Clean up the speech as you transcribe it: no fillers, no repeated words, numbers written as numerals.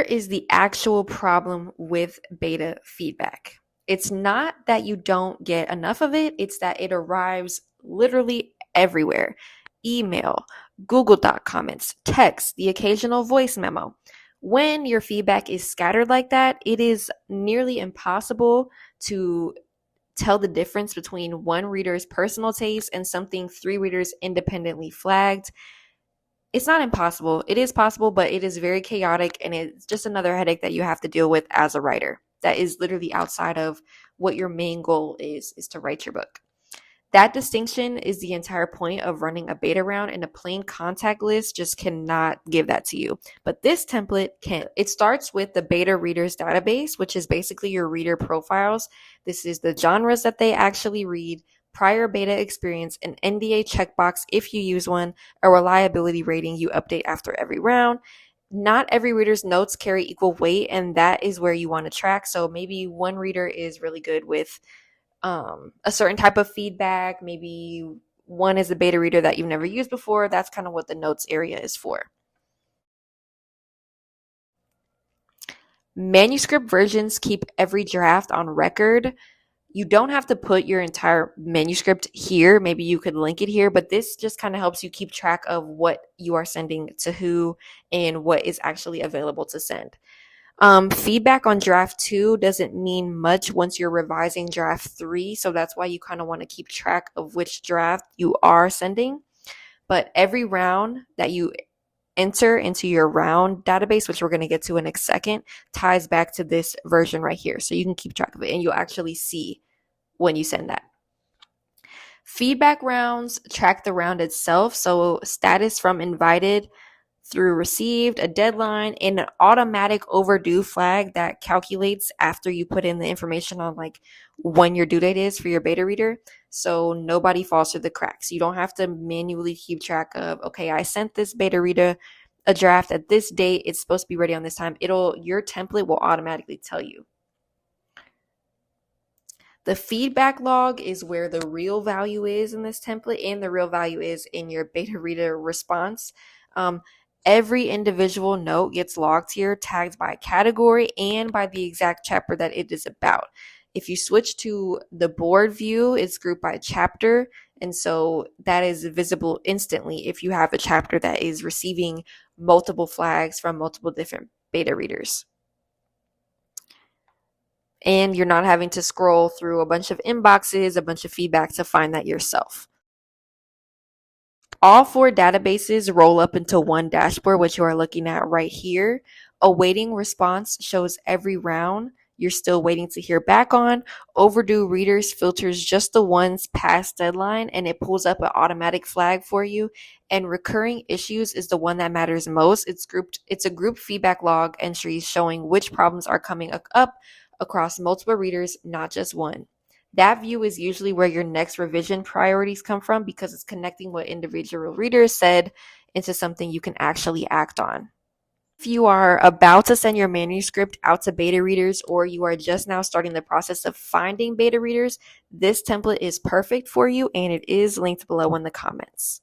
is the actual problem with beta feedback. It's not that you don't get enough of it, it's that it arrives literally everywhere. Email, Google Doc comments, text, the occasional voice memo. When your feedback is scattered like that, it is nearly impossible to tell the difference between one reader's personal taste and something three readers independently flagged. It's not impossible. It is possible, but it is very chaotic and it's just another headache that you have to deal with as a writer. That is literally outside of what your main goal is to write your book. That distinction is the entire point of running a beta round, and a plain contact list just cannot give that to you. But this template can. It starts with the beta readers database, which is basically your reader profiles. This is the genres that they actually read, prior beta experience, an NDA checkbox if you use one, a reliability rating you update after every round. Not every reader's notes carry equal weight, and that is where you want to track. So maybe one reader is really good with a certain type of feedback. Maybe one is a beta reader that you've never used before. That's kind of what the notes area is for. Manuscript versions keep every draft on record. You don't have to put your entire manuscript here. Maybe you could link it here, but this just kind of helps you keep track of what you are sending to who and what is actually available to send. Feedback on draft 2 doesn't mean much once you're revising draft 3, so that's why you kind of want to keep track of which draft you are sending. But every round that you enter into your round database, which we're going to get to in a second, ties back to this version right here. So you can keep track of it and you'll actually see when you send that. Feedback rounds track the round itself, so status from invited through received, a deadline, and an automatic overdue flag that calculates after you put in the information on like when your due date is for your beta reader, so nobody falls through the cracks. You don't have to manually keep track of, okay, I sent this beta reader a draft at this date, it's supposed to be ready on this time. Your template will automatically tell you. The feedback log is where the real value is in this template, and the real value is in your beta reader response. Every individual note gets logged here, tagged by category and by the exact chapter that it is about. If you switch to the board view, it's grouped by chapter, and so that is visible instantly if you have a chapter that is receiving multiple flags from multiple different beta readers. And you're not having to scroll through a bunch of inboxes, a bunch of feedback to find that yourself. All 4 databases roll up into one dashboard, which you are looking at right here. Awaiting response shows every round you're still waiting to hear back on. Overdue readers filters just the ones past deadline, and it pulls up an automatic flag for you. And recurring issues is the one that matters most. It's a group feedback log entry showing which problems are coming up across multiple readers, not just one. That view is usually where your next revision priorities come from, because it's connecting what individual readers said into something you can actually act on. If you are about to send your manuscript out to beta readers, or you are just now starting the process of finding beta readers, this template is perfect for you, and it is linked below in the comments.